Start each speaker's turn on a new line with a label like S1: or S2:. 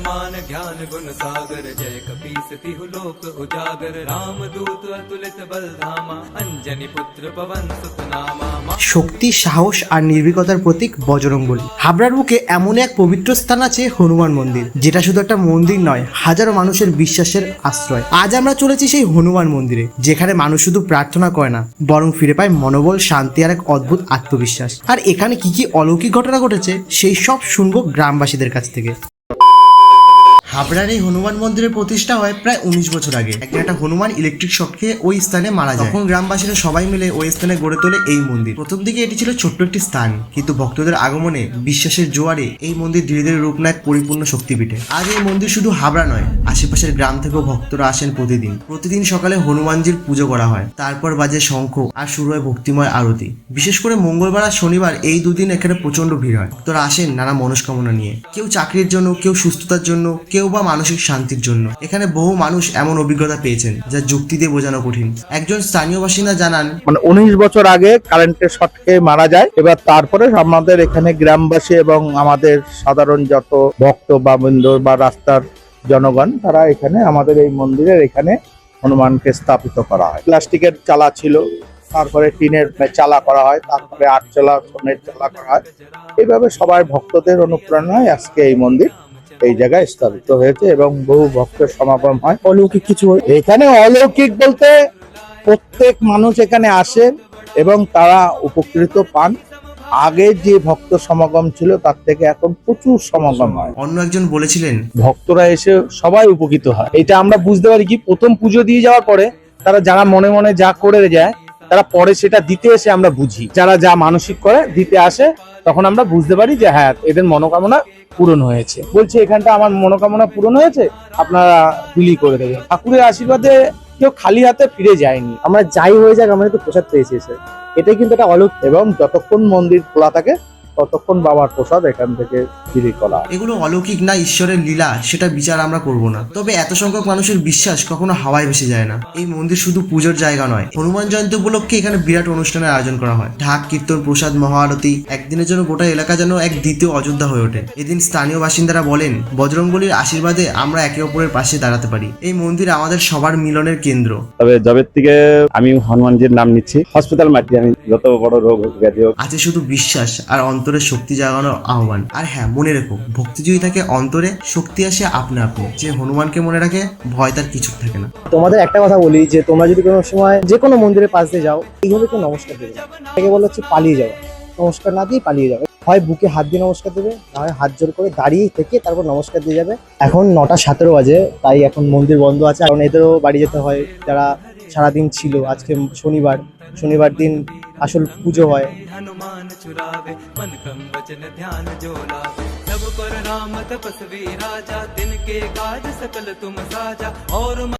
S1: हनुमान ज्ञान गुण सागर जय कपीस तिहु लोक उजागर रामदूत अतुलित बल धामा अंजनी पुत्र पवन सुत नामा।
S2: শক্তি, সাহস আর নির্ভীকতার প্রতীক বজরংবলী। হাবড়ার বুকে এমন এক পবিত্র স্থান আছে হনুমান মন্দির, যেটা শুধু একটা মন্দির নয়, হাজারো মানুষের বিশ্বাসের আশ্রয়। আজ আমরা চলেছি সেই হনুমান মন্দিরে, যেখানে মানুষ শুধু প্রার্থনা করে না, বরং ফিরে পায় মনোবল, শান্তি আর এক অদ্ভুত আত্মবিশ্বাস। আর এখানে কি কি অলৌকিক ঘটনা ঘটেছে সেই সব শুনবো গ্রামবাসীদের কাছ থেকে। হাবড়ার এই হনুমান মন্দিরের প্রতিষ্ঠা হয় প্রায় 19 বছর আগে। একদিন একটা হনুমান ইলেকট্রিক শক খেয়ে ওই স্থানে মারা যায়। তখন গ্রামবাসীরা সবাই মিলে ওই স্থানে গড়ে তোলে এই মন্দির। প্রথম দিকে এটি ছিল ছোট্ট একটি স্থান, কিন্তু ভক্তদের আগমনে, বিশ্বাসের জোয়ারে এই মন্দির ধীরে ধীরে রূপ নেয় পরিপূর্ণ শক্তিপীঠে। আজ এই মন্দির শুধু হাবড়া নয়, আশেপাশের গ্রাম থেকেও ভক্তরা আসেন প্রতিদিন সকালে হনুমানজির পুজো করা হয়, তারপর বাজে শঙ্খ আর শুরু হয় ভক্তিময় আরতি। বিশেষ করে মঙ্গলবার আর শনিবার এই দুদিন এখানে প্রচন্ড ভিড় হয়। ভক্তরা আসেন নানা মনস্কামনা নিয়ে, কেউ চাকরির জন্য, কেউ সুস্থতার জন্য, কেউ বা মানসিক শান্তির জন্য। এখানে বহু মানুষ এমন অভিজ্ঞতা পেয়েছেন যা যুক্তি দিয়ে বোঝানো কঠিন। একজন স্থানীয় বাসিন্দা জানান,
S3: 19 বছর আগে কারেন্টের শর্ট খেয়ে মারা যায়। এবার তারপরে আমাদের এখানে গ্রামবাসী এবং আমাদের সাধারণ যত ভক্ত বা বৃন্দ বা রাস্তার জনগণ, তারা এখানে আমাদের এই মন্দিরের এখানে হনুমানকে স্থাপিত করা হয়। প্লাস্টিকের চালা ছিল, তারপরে টিনের চালা করা হয়, তারপরে 8 চালা সোনের চালা করা হয়। এইভাবে সবাই ভক্তদের অনুপ্রেরণায় আজকে এই মন্দির এই জায়গায় স্থাপিত হয়েছে এবং বহু ভক্তের সমাগম হয়। অলৌকিক কিছু এখানে অলৌকিক বলতে প্রত্যেক মানুষ এখানে আসেন এবং তারা উপকৃত পান। আগে যে ভক্ত সমাগম ছিল তার থেকে এখন প্রচুর সমাগম হয়।
S2: অন্য একজন বলেছিলেন,
S3: ভক্তরা এসে সবাই উপকৃত হয়। এটা আমরা বুঝতে পারি কি, প্রথম পুজো দিয়ে যাওয়ার পরে তারা যারা মনে মনে যা করে যায়, তারা পরে সেটা দিতে এসে আমরা বুঝি। যারা যা মানসিক করে দিতে আসে, তখন আমরা বুঝতে পারি যে হ্যাঁ, এদের মনোকামনা পূরণ হয়েছে। বলছে এখানটা আমার মনোকামনা পূরণ হয়েছে, আপনারা বিলি করে দেবেন। ঠাকুরের আশীর্বাদে কেউ খালি হাতে ফিরে যায়নি। আমরা যাই হয়ে যাক, আমরা একটু প্রসাদ পেয়েছি, এটাই কিন্তু একটা অলৌকিক। এবং যতক্ষণ মন্দির খোলা থাকে ততক্ষণ বাবার প্রসাদ এখান থেকে বিলি করা।
S2: এগুলো অলৌকিক না ঈশ্বরের লীলা, সেটা বিচার আমরা করব না। তবে এত সংখ্যক মানুষের বিশ্বাস কখনো হাওয়ায় ভেসে যায় না। এই মন্দির শুধু পুজোর জায়গা নয়, হনুমান জয়ন্তী উপলক্ষে এখানে বিরাট অনুষ্ঠানের আয়োজন করা হয়। ঢাক, কীর্তন, প্রসাদ, মহাআরতি। একদিনের জন্য গোটা এলাকা যেন এক দ্বিতীয় অযোধ্যা হয়ে ওঠে। এদিন স্থানীয় বাসিন্দারা বলেন, বজরংবলীর আশীর্বাদে আমরা একে অপরের পাশে দাঁড়াতে পারি। এই মন্দির আমাদের সবার মিলনের কেন্দ্র।
S4: তবে জবের থেকে আমি হনুমানজির নাম নিচ্ছি। হসপিটাল মাটি, আমি যত বড় রোগ ব্যাধি হোক,
S2: আছে শুধু বিশ্বাস আর অন্তরের শক্তি জাগানোর আহ্বান। আর হ্যাঁ, মনে রেখো, ভক্তি যদি থাকে অন্তরে, শক্তি আসে আপনা আপনি। যে হনুমানকে মনে রাখে, ভয় তার কিছু থাকে না।
S5: তোমাদের একটা কথা বলি, যে তোমরা যদি কোনো সময় যে কোনো মন্দিরের পাশ দিয়ে যাও, এইভাবে কেউ নমস্কার দেবে না। এটাকে বলা হচ্ছে পালিয়ে যাওয়া। নমস্কার না দিয়ে পালিয়ে যাবে। হয় বুকে হাত দিয়ে নমস্কার দেবে, না হয় হাত জোর করে দাঁড়িয়ে থেকে তারপর নমস্কার দিয়ে যাবে। এখন 9:17 বাজে, তাই এখন মন্দির বন্ধ আছে, কারণ এদেরও বাড়ি যেতে হয় যারা সারাদিন ছিল। আজকে শনিবার দিন আসল পুজো হয়।
S1: हनुमान चुरावे मन क्रम वचन ध्यान जो लावे सब पर राम तपस्वी राजा दिन के काज सकल तुम साजा और